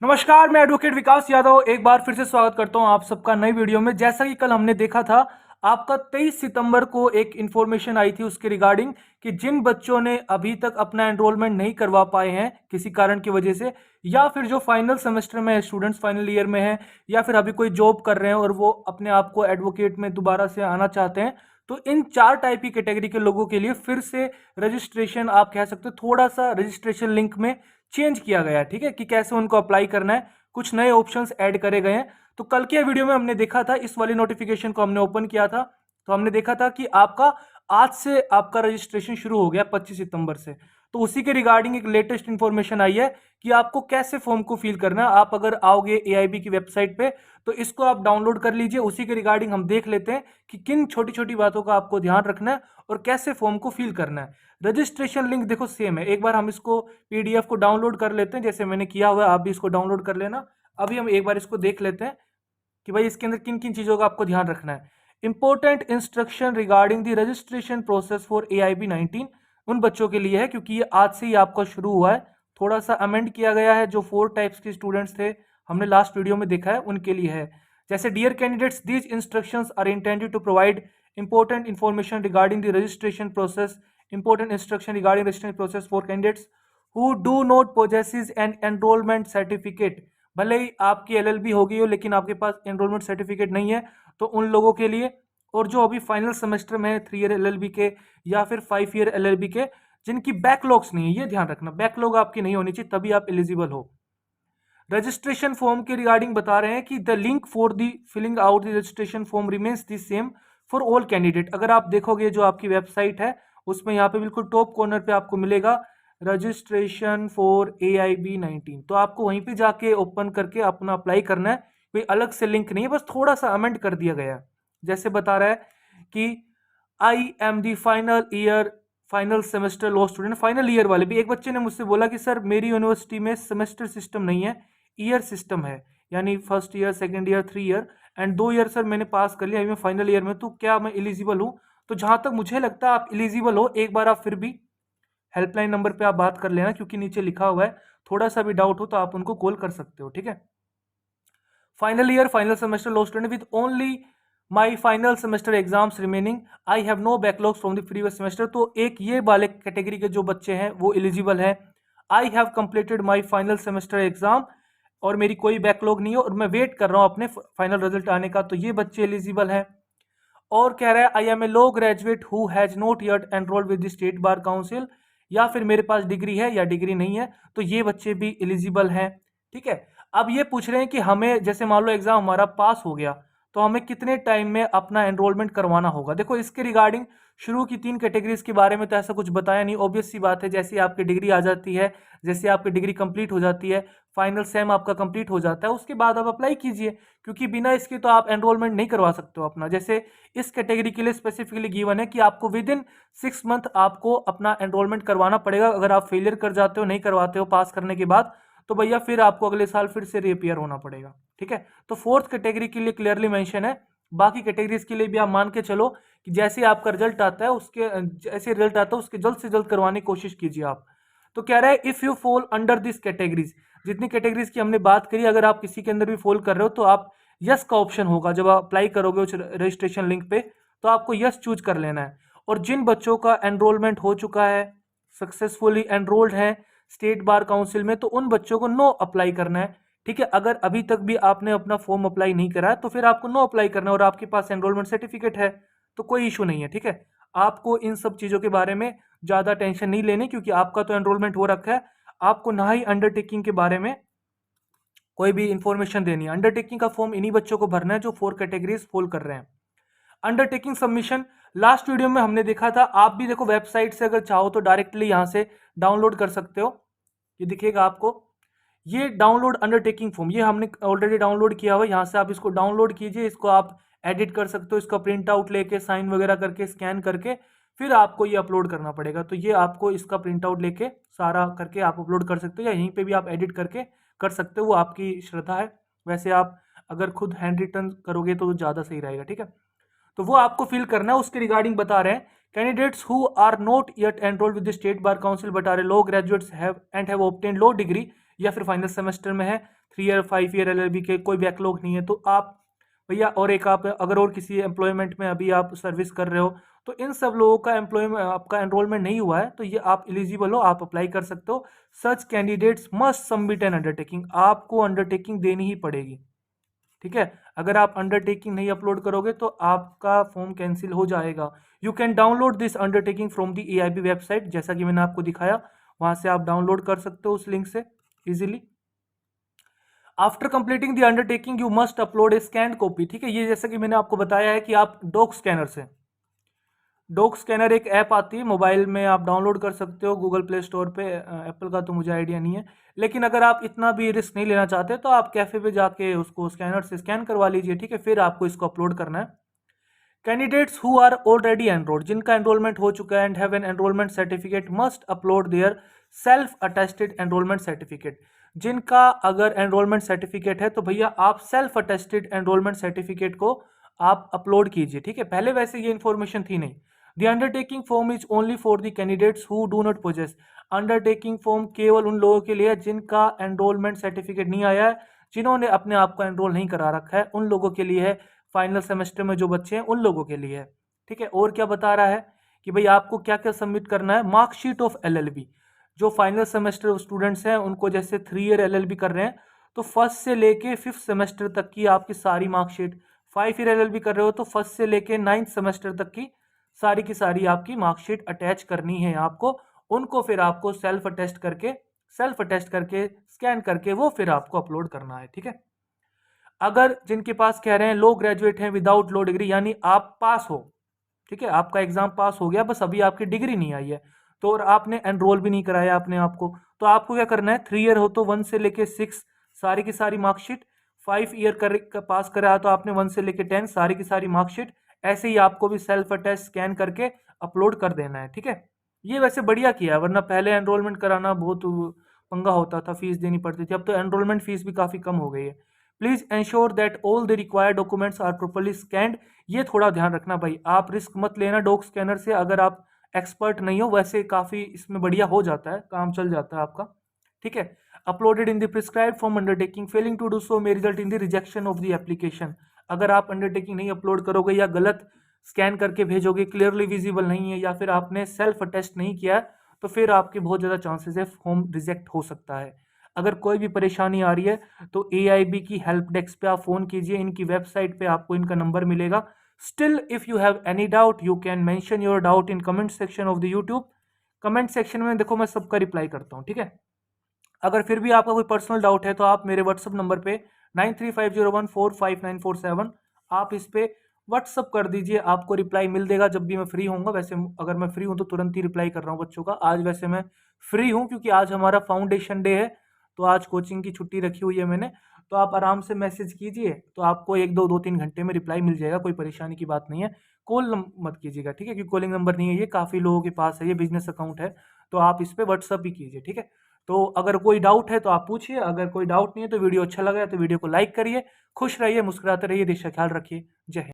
नमस्कार, मैं एडवोकेट विकास यादव एक बार फिर से स्वागत करता हूं आप सबका नई वीडियो में। जैसा कि कल हमने देखा था, आपका 23 सितंबर को एक इन्फॉर्मेशन आई थी उसके रिगार्डिंग कि जिन बच्चों ने अभी तक अपना एनरोलमेंट नहीं करवा पाए हैं किसी कारण की वजह से, या फिर जो फाइनल सेमेस्टर में है, स्टूडेंट्स फाइनल ईयर में हैं, या फिर अभी कोई जॉब कर रहे हैं और वो अपने आप को एडवोकेट में दोबारा से आना चाहते हैं, तो इन 4 टाइप की कैटेगरी के लोगों के लिए फिर से रजिस्ट्रेशन, आप कह सकते हो थोड़ा सा रजिस्ट्रेशन लिंक में चेंज किया गया है। ठीक है, कि कैसे उनको अप्लाई करना है, कुछ नए ऑप्शंस ऐड करे गए हैं। तो कल के वीडियो में हमने देखा था, इस वाली नोटिफिकेशन को हमने ओपन किया था, तो हमने देखा था कि आपका आज से आपका रजिस्ट्रेशन शुरू हो गया 25 सितंबर से। तो उसी के रिगार्डिंग एक लेटेस्ट इंफॉर्मेशन आई है कि आपको कैसे फॉर्म को फिल करना है। आप अगर आओगे एआईबी की वेबसाइट पे तो इसको आप डाउनलोड कर लीजिए। उसी के रिगार्डिंग हम देख लेते हैं कि किन छोटी छोटी बातों का आपको ध्यान रखना है और कैसे फॉर्म को फिल करना है। रजिस्ट्रेशन लिंक देखो सेम है, एक बार हम इसको पीडीएफ को डाउनलोड कर लेते हैं, जैसे मैंने किया हुआ है, आप भी इसको डाउनलोड कर लेना। अभी हम एक बार इसको देख लेते हैं कि भाई इसके अंदर किन किन चीजों का आपको ध्यान रखना है। Important instruction regarding the registration process for AIB 19 उन बच्चों के लिए है क्योंकि ये आज से ही आपका शुरू हुआ है। थोड़ा सा अमेंड किया गया है, जो 4 टाइप्स के स्टूडेंट्स थे हमने लास्ट वीडियो में देखा है उनके लिए है। जैसे dear candidates, these instructions are intended to provide important information regarding the registration process, important instruction regarding registration process for candidates who do not possesses an enrolment certificate. भले ही आपकी एलएलबी हो गई हो लेकिन आपके पास एनरोलमेंट सर्टिफिकेट नहीं है, तो उन लोगों के लिए, और जो अभी फाइनल सेमेस्टर में है 3 ईयर एलएलबी के या फिर 5 ईयर एलएलबी के, जिनकी बैकलॉग्स नहीं है, ये ध्यान रखना, बैकलॉग आपकी नहीं होनी चाहिए तभी आप एलिजिबल हो। रजिस्ट्रेशन फॉर्म के रिगार्डिंग बता रहे हैं कि the link for the filling out the registration form remains the same for all candidate. अगर आप देखोगे जो आपकी वेबसाइट है उसमें यहाँ पे बिल्कुल टॉप कॉर्नर पे आपको मिलेगा रजिस्ट्रेशन फॉर AIB 19, तो आपको वहीं पे जाके ओपन करके अपना अप्लाई करना है। कोई अलग से लिंक नहीं है, बस थोड़ा सा अमेंड कर दिया गया है। जैसे बता रहा है कि I am the final year final semester law student. Final year वाले भी, एक बच्चे ने मुझसे बोला कि सर मेरी यूनिवर्सिटी में सेमेस्टर सिस्टम नहीं है, ईयर सिस्टम है, यानी first year, second year, 3 year and 2 year sir मैंने पास कर लिया, अभी मैं फाइनल ईयर में, तो क्या मैं एलिजिबल हूँ? तो जहां तक मुझे लगता है आप एलिजिबल हो। एक बार आप फिर भी हेल्पलाइन नंबर पे आप बात कर लेना, क्योंकि नीचे लिखा हुआ है, थोड़ा सा भी डाउट हो तो आप उनको कॉल कर सकते हो। ठीक है, final year final semester law student with only my final semester exams remaining, I have no backlogs from the previous semester. तो एक ये वाले कैटेगरी के जो बच्चे हैं वो एलिजिबल है। I have completed my final semester exam, और मेरी कोई बैकलॉग नहीं है और मैं वेट कर रहा हूँ अपने फाइनल रिजल्ट आने का, तो ये बच्चे एलिजिबल है। और कह रहा है I am a law graduate who has not yet enrolled with the state bar council, या फिर मेरे पास डिग्री है या डिग्री नहीं है, तो ये बच्चे भी एलिजिबल हैं। ठीक है, अब ये पूछ रहे हैं कि हमें, जैसे मान लो एग्जाम हमारा पास हो गया, तो हमें कितने टाइम में अपना एनरोलमेंट करवाना होगा। देखो इसके रिगार्डिंग शुरू की 3 कैटेगरीज के बारे में तो ऐसा कुछ बताया नहीं, ऑब्वियस सी बात है, जैसे आपकी डिग्री आ जाती है, जैसे आपकी डिग्री कंप्लीट हो जाती है, फाइनल सेम आपका कंप्लीट हो जाता है, उसके बाद आप अप्लाई कीजिए, क्योंकि बिना इसके तो आप एनरोलमेंट नहीं करवा सकते हो अपना। जैसे इस कैटेगरी के लिए स्पेसिफिकली गिवन है कि आपको विद इन 6 मंथ आपको अपना एनरोलमेंट करवाना पड़ेगा। अगर आप फेलियर कर जाते हो, नहीं करवाते हो पास करने के बाद, तो भैया फिर आपको अगले साल फिर से रीअपियर होना पड़ेगा। ठीक है, तो 4th कैटेगरी के लिए क्लियरली मेंशन है। बाकी कैटेगरीज के लिए भी आप मान के चलो कि जैसे आपका रिजल्ट आता है, उसके जैसे रिजल्ट आता है उसके जल्द से जल्द करवाने की कोशिश कीजिए आप। तो कह रहा है if you fall under this categories, जितनी कैटेगरीज की हमने बात करी, अगर आप किसी के अंदर भी फॉल कर रहे हो तो आप यस का ऑप्शन होगा जब आप अप्लाई करोगे उस रजिस्ट्रेशन लिंक पे, तो आपको यस चूज कर लेना है। और जिन बच्चों का एनरोलमेंट हो चुका है, सक्सेसफुली एनरोल्ड है स्टेट बार काउंसिल में, तो उन बच्चों को नो अप्लाई करना है। ठीक है, अगर अभी तक भी आपने अपना फॉर्म अप्लाई नहीं करा है तो फिर आपको नो अप्लाई करना है, और आपके पास एनरोलमेंट सर्टिफिकेट है तो कोई इशू नहीं है। ठीक है, आपको इन सब चीजों के बारे में ज्यादा टेंशन नहीं लेनी, क्योंकि आपका तो एनरोलमेंट हो रखा है। आपको ना ही अंडरटेकिंग के बारे में कोई भी इंफॉर्मेशन देनी है। अंडरटेकिंग का फॉर्म इन्हीं बच्चों को भरना है जो 4 कैटेगरीज फॉल कर रहे हैं। अंडरटेकिंग सबमिशन लास्ट वीडियो में हमने देखा था, आप भी देखो वेबसाइट से अगर चाहो तो डायरेक्टली यहां से डाउनलोड कर सकते हो। ये दिखेगा आपको, ये डाउनलोड अंडरटेकिंग फॉर्म, ये हमने ऑलरेडी डाउनलोड किया हुआ है। यहाँ से आप इसको डाउनलोड कीजिए, इसको आप एडिट कर सकते हो, इसका प्रिंट आउट लेके साइन वगैरह करके स्कैन करके फिर आपको ये अपलोड करना पड़ेगा। तो ये आपको इसका प्रिंट आउट लेके सारा करके आप अपलोड कर सकते हो, या यहीं पे भी आप एडिट करके कर सकते हो, वो आपकी श्रद्धा है। वैसे आप अगर खुद हैंड रिटन करोगे तो ज़्यादा सही रहेगा। ठीक है, तो वो आपको फिल करना है। उसके रिगार्डिंग बता रहे हैं candidates who are not yet enrolled with the state bar council but are law graduates have and have obtained law degree या फिर फाइनल सेमेस्टर में है, 3 ईयर 5 ईयर एलएलबी के, कोई बैकलॉग नहीं है, तो आप भैया, और एक आप अगर और किसी एम्प्लॉयमेंट में अभी आप सर्विस कर रहे हो, तो इन सब लोगों का एम्प्लॉयमेंट आपका एनरोलमेंट नहीं हुआ है, तो ये आप एलिजिबल हो, आप अप्लाई कर सकते हो। Such candidates must submit an undertaking, आपको अंडरटेकिंग देनी ही पड़ेगी, ठीक है। अगर आप अंडरटेकिंग नहीं अपलोड करोगे तो आपका फॉर्म कैंसिल हो जाएगा। You can download this undertaking from the AIB website, जैसा कि मैंने आपको दिखाया, वहां से आप डाउनलोड कर सकते हो उस लिंक से easily. After completing the undertaking you must upload A scan copy, ठीक है। ये जैसा कि मैंने आपको बताया है कि आप डॉक स्कैनर से, डॉक स्कैनर एक ऐप आती है मोबाइल में, आप डाउनलोड कर सकते हो गूगल प्ले स्टोर पे। एप्पल का तो मुझे आइडिया नहीं है, लेकिन अगर आप इतना भी रिस्क नहीं लेना चाहते तो आप कैफे पे जाके उसको स्कैनर से स्कैन करवा लीजिए, ठीक है। फिर आपको इसको अपलोड करना है। Candidates who are already enrolled, जिनका एनरोलमेंट हो चुका है, and have an enrolment certificate must upload their self attested enrolment certificate. जिनका अगर एनरोलमेंट सर्टिफिकेट है तो भैया आप सेल्फ अटेस्टेड एनरोलमेंट सर्टिफिकेट को आप अपलोड कीजिए, ठीक है। पहले वैसे ये इन्फॉर्मेशन थी नहीं। The undertaking form is only for the candidates who do not possess, undertaking form केवल उन लोगों के लिए है जिनका एनरोलमेंट सर्टिफिकेट नहीं आया है, जिन्होंने अपने आप को एनरोल नहीं करा रखा है, उन लोगों के लिए है। फाइनल सेमेस्टर में जो बच्चे हैं उन लोगों के लिए है, ठीक है। और क्या बता रहा है कि भाई आपको क्या क्या सबमिट करना है। मार्कशीट ऑफ एलएलबी, जो फाइनल सेमेस्टर स्टूडेंट्स हैं उनको, जैसे 3 ईयर एलएलबी कर रहे हैं तो फर्स्ट से लेके 5th सेमेस्टर तक की आपकी सारी मार्कशीट, 5 ईयर एलएलबी कर रहे हो तो फर्स्ट से लेके 9th सेमेस्टर तक की सारी आपकी मार्कशीट अटैच करनी है आपको। उनको फिर आपको सेल्फ अटेस्ट करके स्कैन करके वो फिर आपको अपलोड करना है, ठीक है। अगर जिनके पास कह रहे हैं लो ग्रेजुएट हैं विदाउट लो डिग्री, यानी आप पास हो, ठीक है, आपका एग्जाम पास हो गया, बस अभी आपकी डिग्री नहीं आई है, तो और आपने एनरोल भी नहीं कराया अपने आप को, तो आपको क्या करना है, 3 ईयर हो तो 1 से लेके 6 सारी की सारी मार्कशीट, 5 ईयर पास कराया तो आपने 1 से लेके 10 सारी की सारी मार्कशीट, ऐसे ही आपको भी सेल्फ अटेस्ट स्कैन करके अपलोड कर देना है, ठीक है। ये वैसे बढ़िया किया, वरना पहले एनरोलमेंट कराना बहुत पंगा होता था, फीस देनी पड़ती थी, अब तो एनरोलमेंट फीस भी काफी कम हो गई है। Please ensure that all the required documents are properly scanned, ये थोड़ा ध्यान रखना भाई, आप रिस्क मत लेना डॉक स्कैनर से, अगर आप एक्सपर्ट नहीं हो, वैसे काफी इसमें बढ़िया हो जाता है, काम चल जाता है आपका, ठीक है। Uploaded in the prescribed form undertaking, failing to do so may result in the rejection of the application. अगर आप अंडरटेकिंग नहीं अपलोड करोगे या गलत स्कैन करके भेजोगे, क्लियरली विजिबल नहीं है, या फिर आपने सेल्फ अटेस्ट नहीं किया, तो फिर आपके बहुत ज़्यादा चांसेस है फॉर्म रिजेक्ट हो सकता है। अगर कोई भी परेशानी आ रही है तो एआईबी की हेल्प डेस्क पे आप फ़ोन कीजिए, इनकी वेबसाइट पे आपको इनका नंबर मिलेगा। Still if you have any doubt you can mention your doubt in comment section of the YouTube. Comment section में देखो मैं सबका रिप्लाई करता हूँ, ठीक है। अगर फिर भी आपका कोई पर्सनल डाउट है तो आप मेरे व्हाट्सअप नंबर पे 9350145947 आप इस पे व्हाट्सअप कर दीजिए, आपको रिप्लाई मिल देगा जब भी मैं फ्री होऊंगा। वैसे अगर मैं फ्री हूं तो तुरंत ही रिप्लाई कर रहा हूँ बच्चों का। आज वैसे मैं फ्री हूँ क्योंकि आज हमारा फाउंडेशन डे है, तो आज कोचिंग की छुट्टी रखी हुई है मैंने, तो आप आराम से मैसेज कीजिए, तो आपको 1-2 3 घंटे में रिप्लाई मिल जाएगा, कोई परेशानी की बात नहीं है। कॉल मत कीजिएगा, ठीक है, क्योंकि कॉलिंग नंबर नहीं है ये, काफ़ी लोगों के पास है, ये बिजनेस अकाउंट है, तो आप इस पर व्हाट्सअप ही कीजिए, ठीक है। तो अगर कोई डाउट है तो आप पूछिए, अगर कोई डाउट नहीं है तो वीडियो अच्छा लगा है तो वीडियो को लाइक करिए। खुश रहिए, मुस्कुराते रहिए, देश का ख्याल रखिए। जय हिंद।